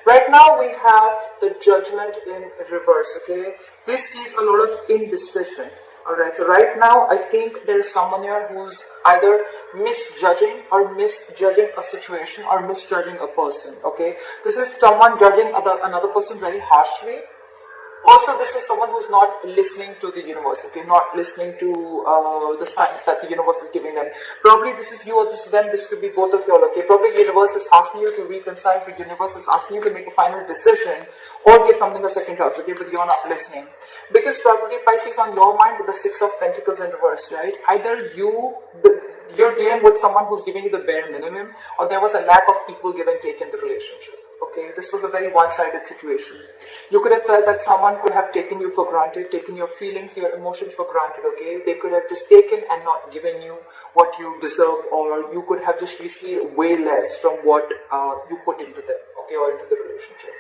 Right now we have the Judgment in reverse, okay? This is a lot of indecision, alright? So right now I think there's someone here who's either misjudging or misjudging a situation or misjudging a person, okay? This is someone judging another person very harshly. Also, this is someone who's not listening to the universe, okay, not listening to the signs that the universe is giving them. Probably this is you or this is them, this could be both of you all, okay. Probably the universe is asking you to reconcile, the universe is asking you to make a final decision or give something a second chance, okay, but you're not listening. Because probably Pisces on your mind with the Six of Pentacles in reverse, right? Either you're dealing with someone who's giving you the bare minimum, or there was a lack of equal give and take in the relationship. Okay, this was a very one-sided situation. You could have felt that someone could have taken you for granted, taken your feelings, your emotions for granted, okay? They could have just taken and not given you what you deserve, or you could have just received way less from what you put into them, okay, or into the relationship.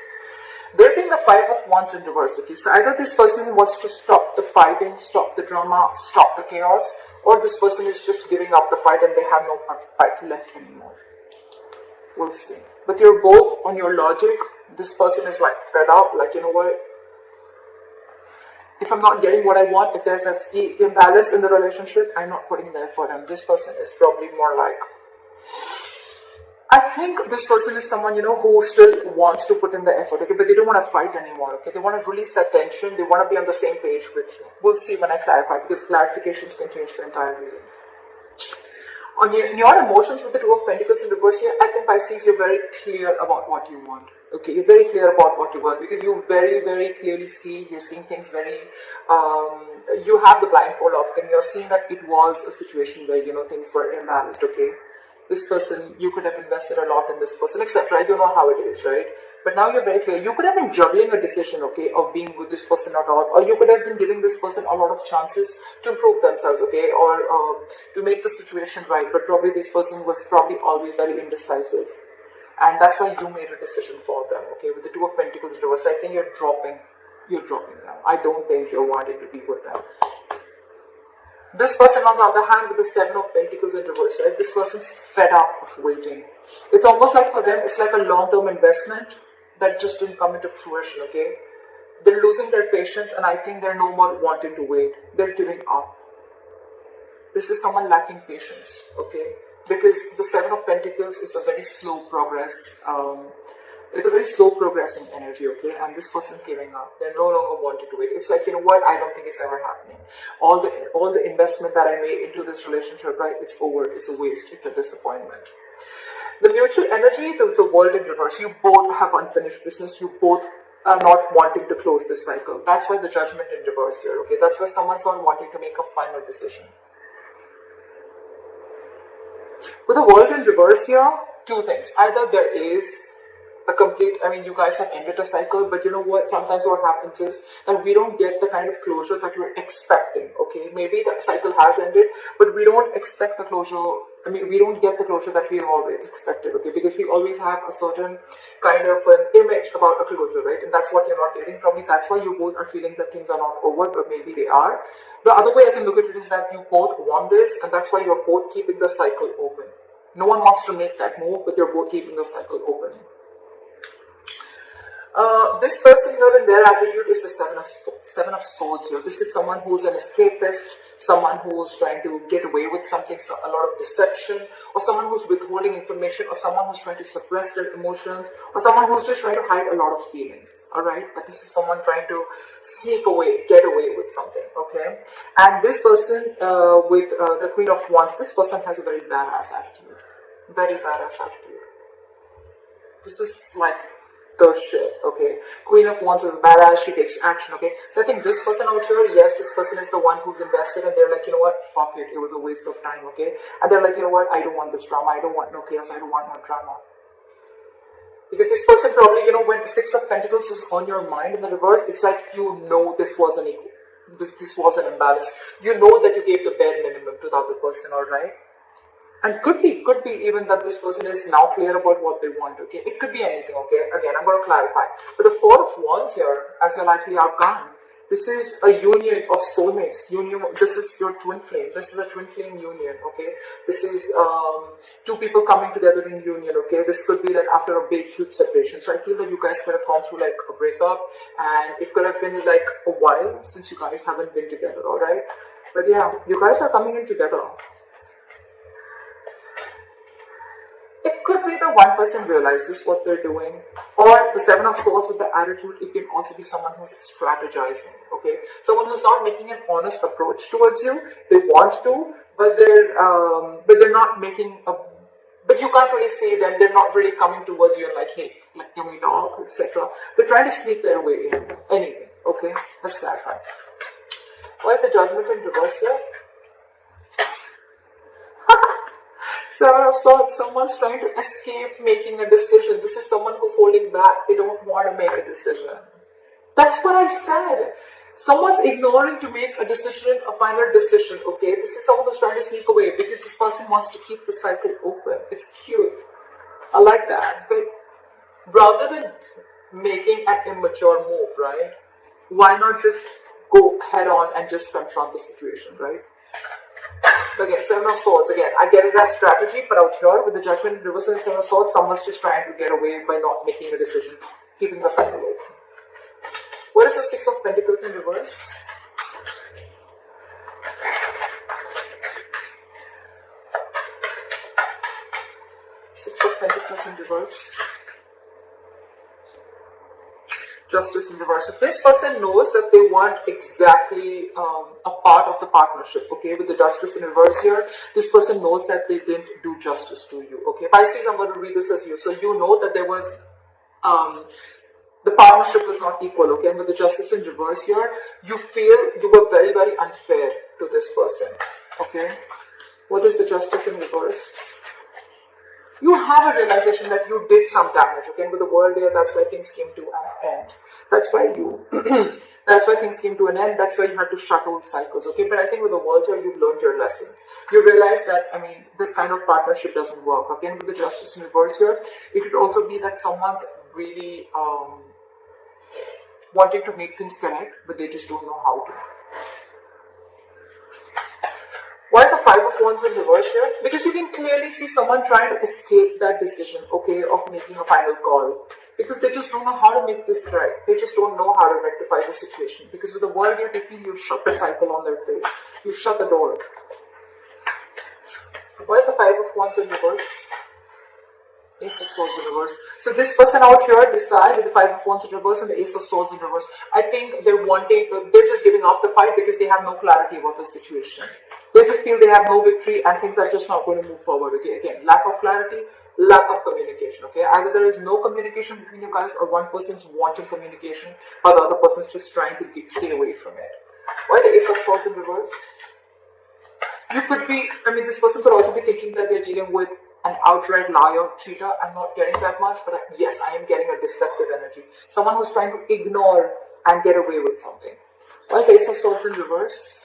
There being the Five of Wands in reverse, okay? So either this person wants to stop the fighting, stop the drama, stop the chaos, or this person is just giving up the fight and they have no fight left anymore. We'll see. But you're both on your logic. This person is like fed up, like, you know what? If I'm not getting what I want, if there's that imbalance in the relationship, I'm not putting the effort. And this person is probably more like, I think this person is someone, you know, who still wants to put in the effort, okay, but they don't want to fight anymore, okay, they want to release that tension, they want to be on the same page with you. We'll see when I clarify, because clarifications can change the entire reading. In your emotions with the Two of Pentacles in reverse here, I think Pisces, you're very clear about what you want. Okay, you're very clear about what you want because you very, very clearly see, you're seeing things very, you have the blindfold off and you're seeing that it was a situation where, you know, things were imbalanced, okay. This person, you could have invested a lot in this person, etc. You know how it is, right? But now you're very clear. You could have been juggling a decision, okay, of being with this person or not, or you could have been giving this person a lot of chances to improve themselves, okay, or to make the situation right. But probably this person was probably always very indecisive, and that's why you made a decision for them, okay. With the Two of Pentacles reverse, I think you're dropping them. I don't think you're wanting to be with them. This person, on the other hand, with the Seven of Pentacles in reverse, right? This person's fed up of waiting. It's almost like for them, it's like a long-term investment that just didn't come into fruition, okay? They're losing their patience and I think they're no more wanting to wait. They're giving up. This is someone lacking patience, okay? Because the Seven of Pentacles is a very slow progress. It's a very slow progressing energy, okay? And this person's giving up. They're no longer wanting to wait. It's like, you know what? I don't think it's ever happening. All the investment that I made into this relationship, right? It's over. It's a waste. It's a disappointment. The mutual energy, there's a world in reverse. You both have unfinished business. You both are not wanting to close this cycle. That's why the Judgment in reverse here, okay? That's why someone's not wanting to make a final decision. With the world in reverse here, two things. Either there is a complete, I mean, you guys have ended a cycle, but you know what, sometimes what happens is that we don't get the kind of closure that we're expecting, okay? Maybe the cycle has ended, but we don't expect the closure, I mean, we don't get the closure that we have always expected, okay? Because we always have a certain kind of an image about a closure, right? And that's what you're not getting. Probably that's why you both are feeling that things are not over, but maybe they are. The other way I can look at it is that you both want this, and that's why you're both keeping the cycle open. No one wants to make that move, but you're both keeping the cycle open. This person here in their attitude is the Seven of Swords here. This is someone who's an escapist, someone who's trying to get away with something, a lot of deception, or someone who's withholding information, or someone who's trying to suppress their emotions, or someone who's just trying to hide a lot of feelings, alright? But this is someone trying to sneak away, get away with something, okay? And this person with the Queen of Wands, this person has a very badass attitude. Very badass attitude. This is like the shit, okay? Queen of Wands is badass, she takes action, okay? So I think this person out here, yes, this person is the one who's invested and they're like, you know what, fuck it was a waste of time, okay? And they're like, you know what, I don't want this drama, I don't want no chaos, I don't want no drama. Because this person probably, you know, when the Six of Pentacles is on your mind in the reverse, it's like you know this was an equal, this was an imbalance. You know that you gave the bare minimum to the other person, alright? And could be even that this person is now clear about what they want, okay? It could be anything, okay? Again, I'm going to clarify. But the Four of Wands here, as your likely outcome, This is a union of soulmates. This is your twin flame. This is a twin flame union, okay? This is two people coming together in union, okay? This could be like after a big, huge separation. So I feel that you guys could have gone through like a breakup, and it could have been like a while since you guys haven't been together, alright? But yeah, you guys are coming in together. It could be that one person realizes what they're doing, or the Seven of Swords with the attitude. It can also be someone who's strategizing, okay? Someone who's not making an honest approach towards you. They want to, but they're not making a. But you can't really see them. They're not really coming towards you and like, hey, like, can we talk, etc. They're trying to sneak their way in. Anything, okay? Let's clarify. Why is the Judgment in reverse here? Seven of Swords, someone's trying to escape making a decision. This is someone who's holding back. They don't want to make a decision. That's what I said. Someone's ignoring to make a decision, a final decision, okay? This is someone who's trying to sneak away because this person wants to keep the cycle open. It's cute. I like that. But rather than making an immature move, right? Why not just go head on and just confront the situation, right? Again, Seven of Swords, again, I get it as strategy, but out here with the Judgment in reverse and Seven of Swords, someone's just trying to get away by not making a decision, keeping the cycle open. What is the Six of Pentacles in reverse? Six of Pentacles in reverse. Justice in reverse. So this person knows that they want exactly a part of the partnership, okay? With the Justice in reverse here, this person knows that they didn't do justice to you, okay? Pisces, I'm going to read this as you. So you know that there was, the partnership was not equal, okay? And with the Justice in reverse here, you feel you were very, very unfair to this person, okay? What is the Justice in reverse? You have a realization that you did some damage, okay? And with the World here, that's why things came to an end. That's why that's why things came to an end. That's why you had to shut old cycles, okay? But I think with the World here, you've learned your lessons. You realize that, I mean, this kind of partnership doesn't work, okay? And with the Justice in reverse here, it could also be that someone's really wanting to make things connect, but they just don't know how to. Why the Five of Wands in reverse here? Because you can clearly see someone trying to escape that decision, okay, of making a final call. Because they just don't know how to make this right. They just don't know how to rectify the situation. Because with the World here, they feel you've shut the cycle on their face. You've shut the door. Why is the Five of Wands in reverse? Ace of Swords in reverse. So this person out here, this side with the Five of Wands in reverse and the Ace of Swords in reverse, I think they're just giving up the fight because they have no clarity about the situation. They just feel they have no victory and things are just not going to move forward. Okay, again, lack of clarity, lack of communication. Okay, either there is no communication between you guys, or one person's wanting communication, or the other person's just trying to stay away from it. Why the Ace of Swords in reverse? You could be, I mean, this person could also be thinking that they're dealing with an outright liar, cheater. I'm not getting that much, but yes, I am getting a deceptive energy. Someone who's trying to ignore and get away with something. Why the Ace of Swords in reverse?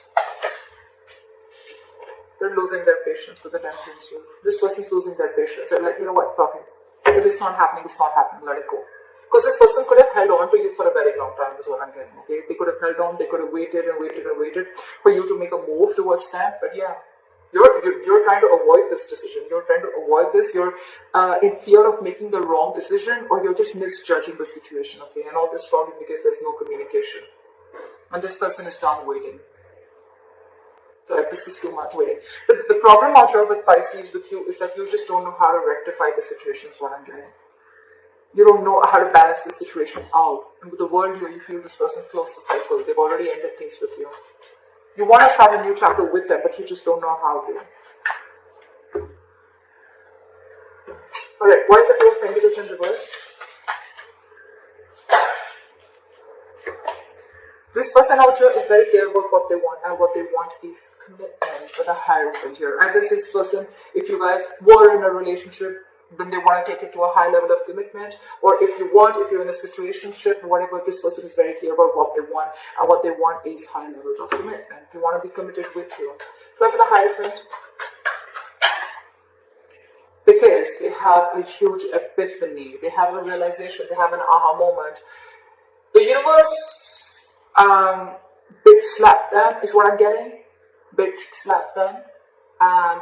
They're losing their patience with the Temperance here. This person's losing their patience. They're like, you know what, fuck it. If it's not happening, it's not happening, let it go. Because this person could have held on to you for a very long time, is what I'm getting, okay? They could have held on, they could have waited and waited and waited for you to make a move towards that. But yeah, you're trying to avoid this decision. You're trying to avoid this. You're in fear of making the wrong decision, or you're just misjudging the situation, okay? And all this probably because there's no communication. And this person is done waiting. Like, this is too much waiting. But the problem out here with Pisces with you is that you just don't know how to rectify the situation, is what I'm getting. You don't know how to balance the situation out. And with the World here, you feel this person closed the cycle. They've already ended things with you. You want to start a new chapter with them, but you just don't know how to. Alright, why is the Two of Pentacles in reverse? This person out here is very clear about what they want, and what they want is commitment with a Hierophant here. And this person, if you guys were in a relationship, then they want to take it to a high level of commitment. Or if you're in a situationship, whatever, this person is very clear about what they want, and what they want is high levels of commitment. They want to be committed with you. So with the Hierophant, because they have a huge epiphany, they have a realization, they have an aha moment. The universe, Bitch slap them is what I'm getting. Bitch slap them. And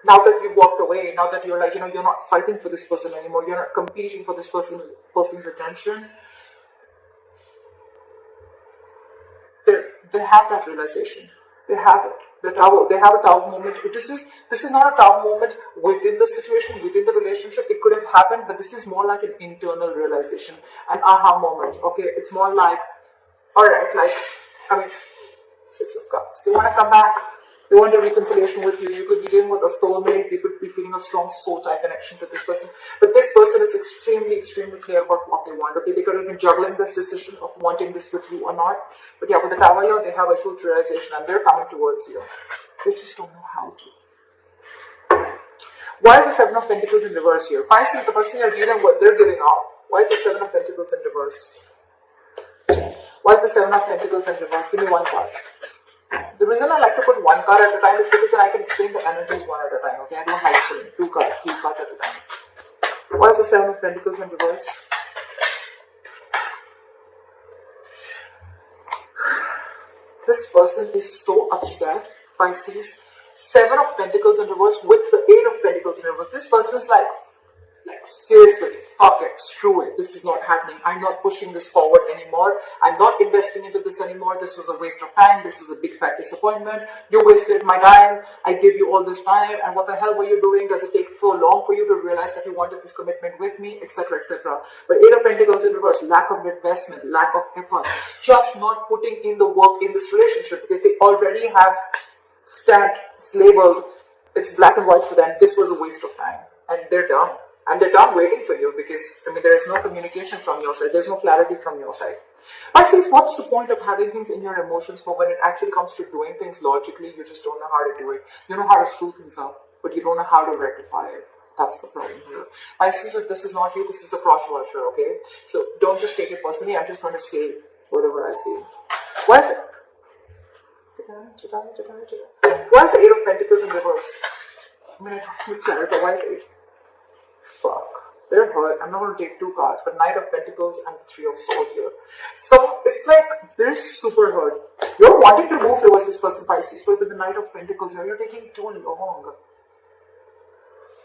now that you walked away, now that you're like, you're not fighting for this person anymore, you're not competing for this person's attention, they have that realization. They have it. They have a tower moment. This is not a tower moment within the situation, within the relationship. It could have happened, but this is more like an internal realization, an aha moment. Okay, it's more like, alright, Six of Cups. They want to come back. They want a reconciliation with you. You could be dealing with a soulmate. You could be feeling a strong soul-type connection to this person. But this person is extremely, extremely clear about what they want. Okay, they could have been juggling this decision of wanting this with you or not. But yeah, with the Tower here, they have a huge realization and they're coming towards you. They just don't know how to. Why is the Seven of Pentacles in reverse here? Pisces, the person you're dealing with, they're giving up. Why is the Seven of Pentacles in reverse? Why is the Seven of Pentacles in reverse? Give me one card. The reason I like to put one card at a time is because then I can explain the energies one at a time. Okay, I don't like putting two cards, three cards at a time. Why is the Seven of Pentacles in reverse? This person is so upset, Pisces. Seven of Pentacles in reverse with the Eight of Pentacles in reverse. This person is like seriously, fuck it, screw it, this is not happening. I'm not pushing this forward anymore. I'm not investing into this anymore. This was a waste of time. This was a big fat disappointment. You wasted my time. I gave you all this time. And what the hell were you doing? Does it take so long for you to realize that you wanted this commitment with me, etc., etc.? But Eight of Pentacles in reverse, lack of investment, lack of effort, just not putting in the work in this relationship because they already have stamped, labeled, it's black and white for them. This was a waste of time. And they're done. And they're done waiting for you because, there is no communication from your side. There's no clarity from your side. Pisces, what's the point of having things in your emotions, but when it actually comes to doing things logically, you just don't know how to do it. You know how to screw things up, but you don't know how to rectify it. That's the problem here. Pisces, if this is not you, this is a cross watcher, okay? So don't just take it personally. I'm just going to say whatever I see. Why is the Eight of Pentacles in reverse? I'm going to clarify why is the Eight. Fuck. They're hurt. I'm not going to take two cards, but Knight of Pentacles and the Three of Swords here. So it's like they're super hurt. You're wanting to move towards this person, Pisces, but with the Knight of Pentacles here, you're taking too long.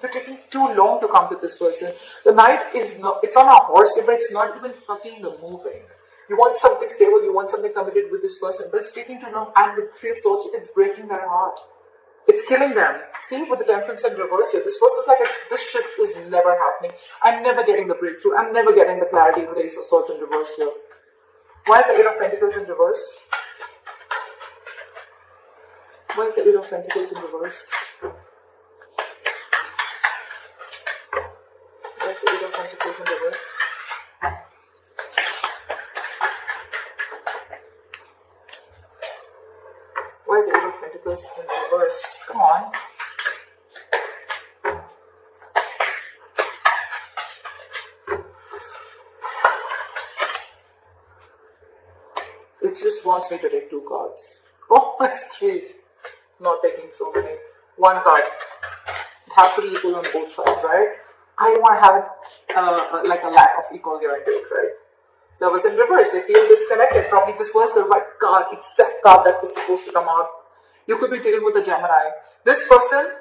You're taking too long to come to this person. The Knight is not, it's on a horse, but it's not even fucking moving. You want something stable, you want something committed with this person, but it's taking too long, and with Three of Swords, it's breaking their heart. It's killing them. See, with the Temperance in reverse here, this person's like, this shit is never happening. I'm never getting the breakthrough. I'm never getting the clarity with the Ace of Swords in reverse here. Why is the Eight of Pentacles in reverse? Why is the Eight of Pentacles in reverse? Why is the Eight of Pentacles in reverse? Why is the Eight of Pentacles in reverse? Come on. It just wants me to take two cards. Oh, it's three. Not taking so many. One card. It has to be equal on both sides, right? I don't want to have like a lack of equal give and take, right? That was in reverse. They feel disconnected. Probably this was the right card, exact card that was supposed to come out. You could be dealing with a Gemini. This person,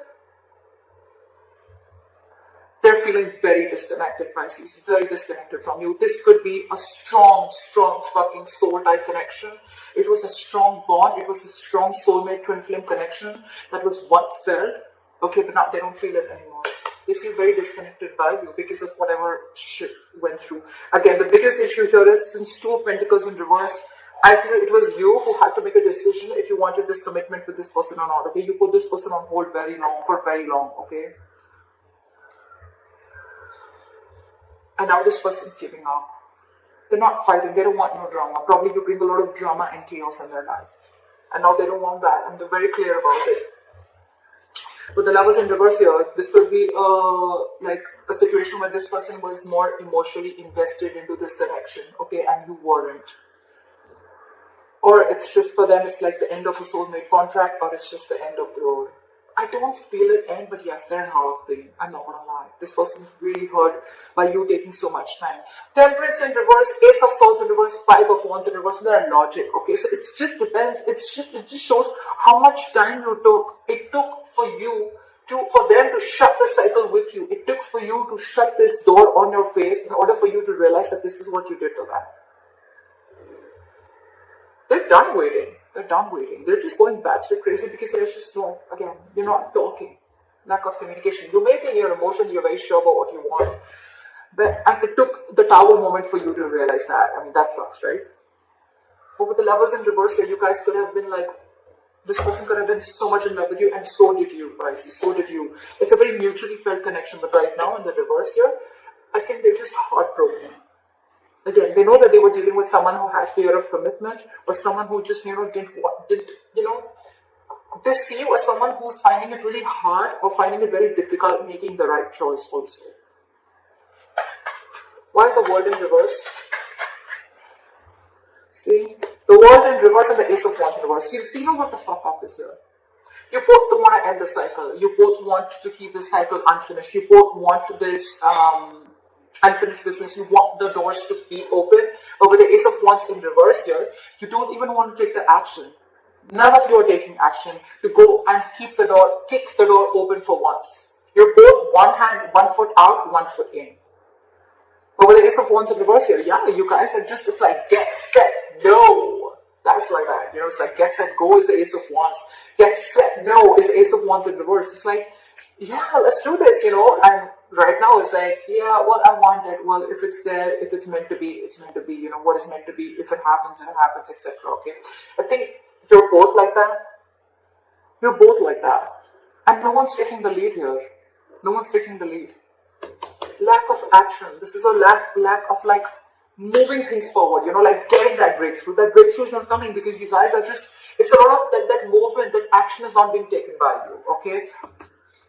they're feeling very disconnected, Pisces. Very disconnected from you. This could be a strong, strong fucking soul-type connection. It was a strong bond. It was a strong soulmate twin flame connection that was once felt. Okay, but now they don't feel it anymore. They feel very disconnected by you because of whatever shit went through. Again, the biggest issue here is since Two of Pentacles in reverse, I feel it was you who had to make a decision if you wanted this commitment with this person or not, okay? You put this person on hold for very long, okay? And now this person's giving up. They're not fighting, they don't want no drama. Probably you bring a lot of drama and chaos in their life. And now they don't want that, and they're very clear about it. With the Lovers in reverse here, this could be like a situation where this person was more emotionally invested into this connection, okay, and you weren't. Or it's just for them, it's like the end of a soulmate contract, or it's just the end of the road. I don't feel it end, but yes, they're in a lot of pain. I'm not gonna lie. This person's really hurt by you taking so much time. Temperance in reverse, Ace of Swords in reverse, Five of Wands in reverse, and they're logic, okay? So it just depends. It just shows how much time you took. It took for you for them to shut the cycle with you. It took for you to shut this door on your face in order for you to realize that this is what you did to them. They're done waiting. They're done waiting. They're just going batshit crazy because there's just no, again, you're not talking. Lack of communication. You may be in your emotions, you're very sure about what you want. And it took the Tower moment for you to realize that. I mean, that sucks, right? But with the Lovers in reverse here, you guys could have been like, this person could have been so much in love with you, and so did you, Pisces, so did you. It's a very mutually felt connection, but right now in the reverse here, I think they're just heartbroken. Again, they know that they were dealing with someone who had fear of commitment, or someone who just, they see you as someone who's finding it really hard or finding it very difficult making the right choice also. Why is the World in reverse? See? The World in reverse and the Ace of Wands in reverse. You know what the fuck up is here. You both don't want to end the cycle. You both want to keep this cycle unfinished. You both want this unfinished business. You want the doors to be open. But with the Ace of Wands in reverse here, you don't even want to take the action. None of you are taking action to go and kick the door open for once. You're both one foot out, 1 foot in. But with the Ace of Wands in reverse here, yeah, you guys are just, it's like get, set, no. That's like that, it's like get, set, go is the Ace of Wands. Get, set, no is the Ace of Wands in reverse. It's like, yeah, let's do this, and right now it's like, yeah, well, I want it. Well, if it's there, if it's meant to be, it's meant to be, what is meant to be, if it happens, etc. Okay. I think you're both like that. You're both like that. And no one's taking the lead here. No one's taking the lead. Lack of action. This is a lack of like moving things forward, like getting that breakthrough. That breakthrough is not coming because you guys are just, it's a lot of that movement, that action is not being taken by you, okay?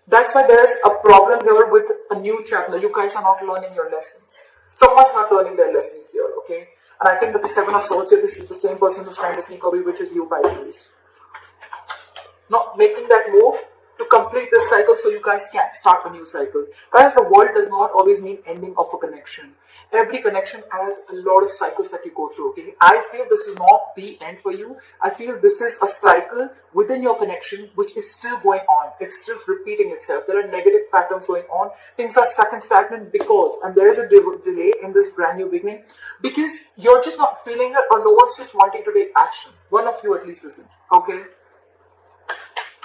That's why there is a problem here with a new chapter. You guys are not learning your lessons. Someone's not learning their lessons here, okay? And I think that the Seven of Swords here, this is the same person who's trying to sneak away, which is you, Pisces. Not making that move to complete this cycle so you guys can start a new cycle. Guys, the world does not always mean ending of a connection. Every connection has a lot of cycles that you go through, okay? I feel this is not the end for you. I feel this is a cycle within your connection which is still going on. It's still repeating itself. There are negative patterns going on. Things are stuck and stagnant because, and there is a delay in this brand new beginning because you're just not feeling it or no one's just wanting to take action. One of you at least isn't, okay?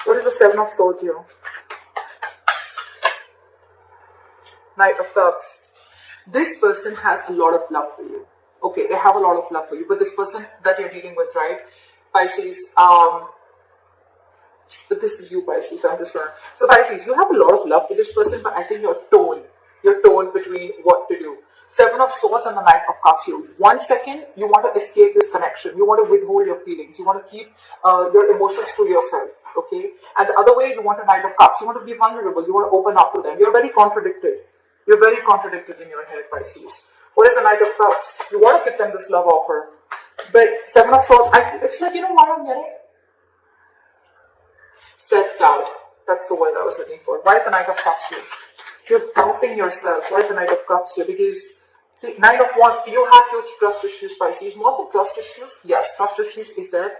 What is the Seven of Swords here? Knight of Cups. This person has a lot of love for you. Okay, they have a lot of love for you. But this person that you're dealing with, right? Pisces, but this is you, Pisces. I'm just gonna. So Pisces, you have a lot of love for this person, but I think you're torn between what to do. Seven of Swords and the Knight of Cups here. 1 second, you want to escape this connection. You want to withhold your feelings. You want to keep your emotions to yourself. Okay? And the other way, you want a Knight of Cups. You want to be vulnerable. You want to open up to them. You're very contradicted. You're very contradicted in your head, Pisces. What is the Knight of Cups? You want to give them this love offer. But Seven of Swords, it's like, what I'm getting? Self-doubt. That's the word I was looking for. Why is the Knight of Cups here? You're doubting yourself. Why is the Knight of Cups here? Because, see, Knight of Wands, you have huge trust issues, Pisces. More than trust issues? Yes, trust issues is there.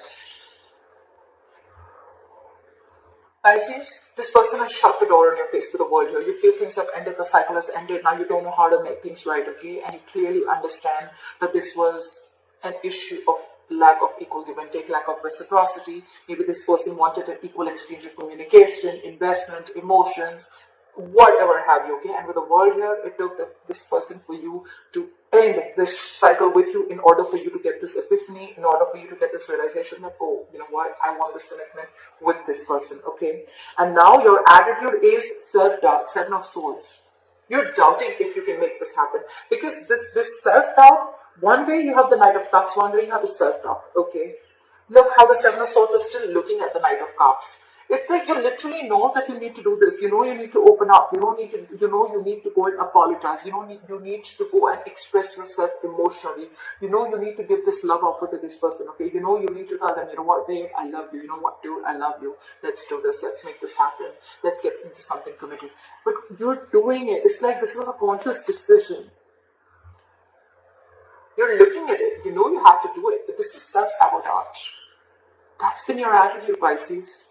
Pisces, this person has shut the door in your face for the world here. You feel things have ended, the cycle has ended, now you don't know how to make things right, okay? And you clearly understand that this was an issue of lack of equal give and take, lack of reciprocity. Maybe this person wanted an equal exchange of communication, investment, emotions, whatever have you, okay? And with the world here, it took this person for you to end this cycle with you in order for you to get this epiphany, in order for you to get this realization that, oh, you know what, I want this commitment with this person, okay? And now your attitude is self-doubt, Seven of Swords. You're doubting if you can make this happen. Because this self-doubt, one way you have the Knight of Cups, one way you have the self-doubt, okay? Look how the Seven of Swords is still looking at the Knight of Cups. It's like you literally know that you need to do this. You know you need to open up. You need to go and apologize. You need to go and express yourself emotionally. You need to give this love offer to this person. Okay. You need to tell them, you know what, babe, I love you. You know what, dude, I love you. Let's do this. Let's make this happen. Let's get into something committed. But you're doing it. It's like this was a conscious decision. You're looking at it. You know you have to do it. But this is self-sabotage. That's been your attitude, Pisces.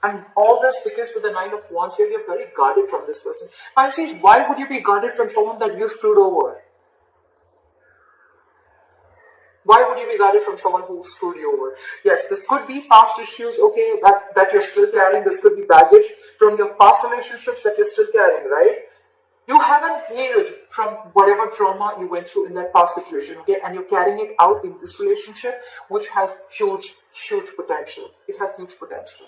And all this because with the Nine of Wands here, you're very guarded from this person. Pisces, why would you be guarded from someone that you screwed over? Why would you be guarded from someone who screwed you over? Yes, this could be past issues, okay, that you're still carrying. This could be baggage from your past relationships that you're still carrying, right? You haven't healed from whatever trauma you went through in that past situation, okay? And you're carrying it out in this relationship, which has huge, huge potential. It has huge potential.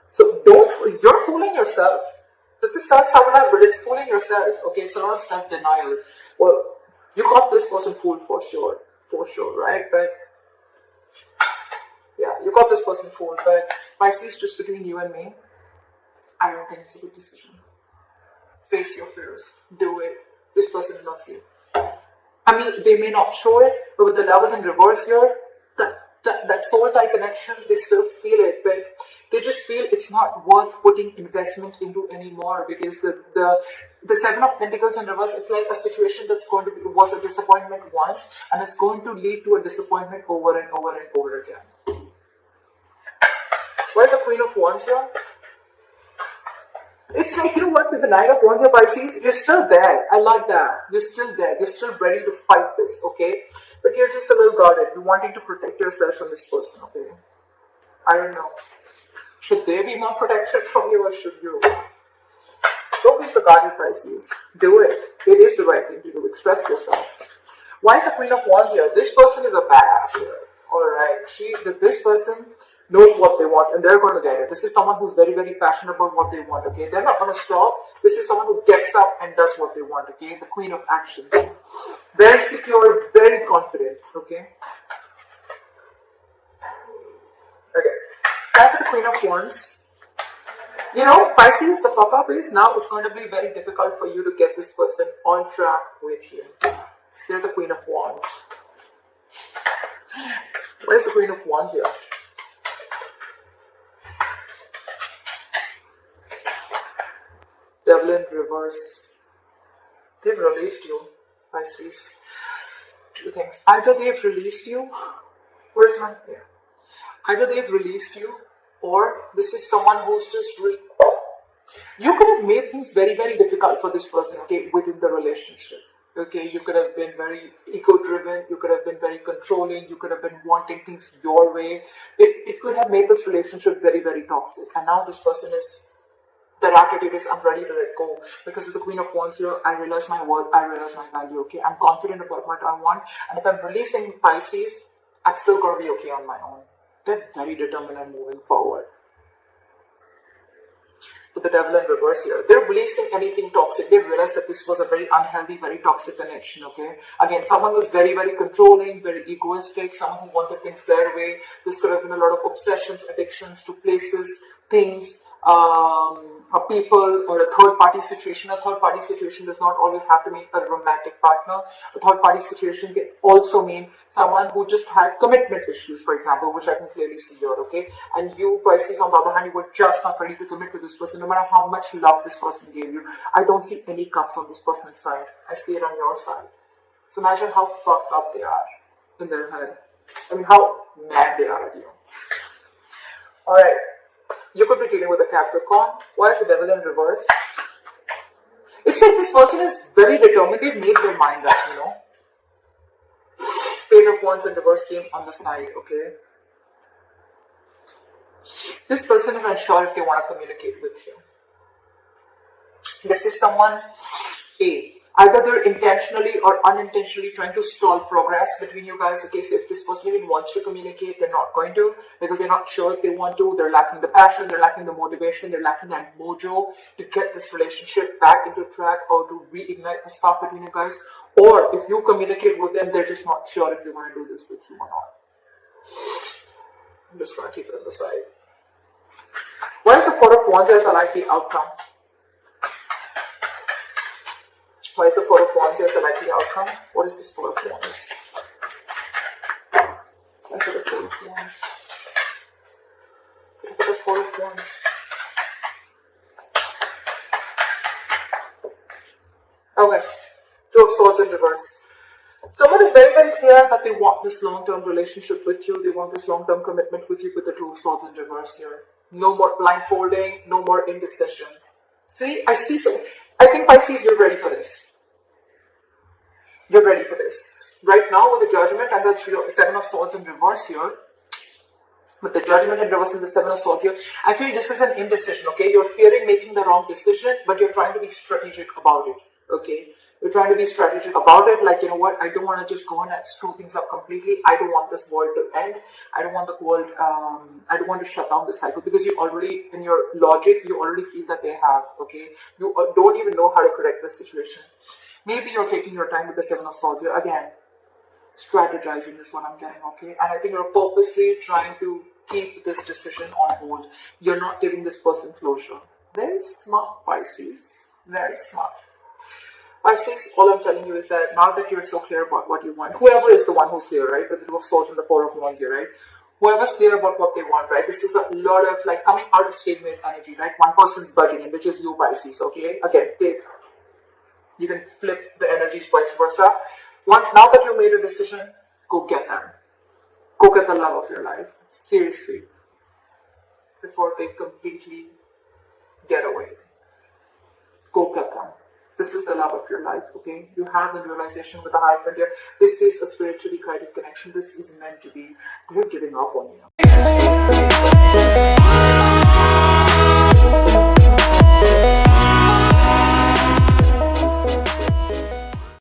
So you're fooling yourself. This is self-sabotage, but it's fooling yourself, okay? It's a lot of self-denial. Well, you got this person fooled for sure, right? But yeah, you got this person fooled, but Pisces, just between you and me, I don't think it's a good decision. Face your fears. Do it. This person loves you. I mean, they may not show it, but with the lovers in reverse here, that soul tie connection, they still feel it, but they just feel it's not worth putting investment into anymore, because the Seven of Pentacles in reverse, it's like a situation that's going to be, was a disappointment once, and it's going to lead to a disappointment over and over and over again. Where's the Queen of Wands here? It's like, you know what, with the Nine of Wands here, Pisces, you're still there. I like that. You're still there. You're still ready to fight this, okay? But you're just a little guarded. You're wanting to protect yourself from this person, okay? I don't know. Should they be more protected from you, or should you? Don't be so guarded, Pisces. Do it. It is the right thing to do. Express yourself. Why is the Queen of Wands here? This person is a badass here. Alright. This person knows what they want, and they're going to get it. This is someone who's very, very passionate about what they want, okay? They're not going to stop. This is someone who gets up and does what they want, okay? The Queen of Action. Very secure, very confident, okay? Okay. Back to the Queen of Wands. You know, Pisces, the fuck up is now it's going to be very difficult for you to get this person on track with you. They're the Queen of Wands. Where's the Queen of Wands here? Devil in reverse. They've released you, Pisces. Two things. Either they've released you. Where's one? Yeah. Either they've released you, or this is someone who's just you could have made things very, very difficult for this person, okay, within the relationship. Okay, you could have been very ego-driven, you could have been very controlling, you could have been wanting things your way. It could have made this relationship very, very toxic. And now this person is, their attitude is, I'm ready to let go. Because with the Queen of Wands here, I realize my worth, I realize my value, okay? I'm confident about what I want. And if I'm releasing Pisces, I'm still going to be okay on my own. They're very determined and moving forward. With the Devil in reverse here, they're releasing anything toxic. They realized that this was a very unhealthy, very toxic connection, okay? Again, someone was very, very controlling, very egoistic, someone who wanted things their way. This could have been a lot of obsessions, addictions to places, things, people, or a third-party situation. A third-party situation does not always have to mean a romantic partner. A third-party situation can also mean someone who just had commitment issues, for example, which I can clearly see here, okay? And you, Pisces, on the other hand, you were just not ready to commit to this person, no matter how much love this person gave you. I don't see any cups on this person's side. I see it on your side. So imagine how fucked up they are in their head. I mean, how mad they are at you. Alright. You could be dealing with a Capricorn. Why is the Devil in reverse? It's like this person is very determined. They've made their mind up, you know. Page of Wands in reverse came on the side, okay. This person is unsure if they want to communicate with you. This is someone, either they're intentionally or unintentionally trying to stall progress between you guys. Okay, so if this person even wants to communicate, they're not going to, because they're not sure if they want to. They're lacking the passion, they're lacking the motivation, they're lacking that mojo to get this relationship back into track, or to reignite the spark between you guys. Or if you communicate with them, they're just not sure if they want to do this with you or not. I'm just going to keep it on the side. What is the Four of Wands as a likely outcome? What is the Four of Wands as a likely outcome? What is this Four of Wands? What is the Four of Wands? What is the Four of Wands? Okay. Two of Swords in reverse. Someone is very, very clear that they want this long-term relationship with you. They want this long-term commitment with you with the Two of Swords in reverse here. No more blindfolding, no more indecision. See, I see some. I think Pisces, you're ready for this. You're ready for this. Right now with the Judgment and the Seven of Swords in reverse here, with the Judgment in reverse and the Seven of Swords here, I feel this is an indecision, okay? You're fearing making the wrong decision, but you're trying to be strategic about it, okay? You're trying to be strategic about it, like, you know what, I don't want to just go and screw things up completely. I don't want this world to end. I don't want the world, I don't want to shut down the cycle, because you already, in your logic, you already feel that they have, okay? You don't even know how to correct this situation. Maybe you're taking your time with the Seven of Swords here. Again, strategizing is what I'm getting, okay? And I think you're purposely trying to keep this decision on hold. You're not giving this person closure. Very smart, Pisces. Very smart. Pisces, all I'm telling you is that now that you're so clear about what you want, whoever is the one who's clear, right? With the Two of Swords and the Four of Wands here, right? Whoever's clear about what they want, right? This is a lot of like coming out of stalemate energy, right? One person's budging in, which is you, Pisces, okay? Again, you can flip the energies vice versa. Now that you made a decision, go get them. Go get the love of your life. Seriously. Before they completely get away. Go get them. This is the love of your life, okay? You have the realization with the Hierophant here. This is a spiritually guided connection. This is meant to be. They're giving up on you.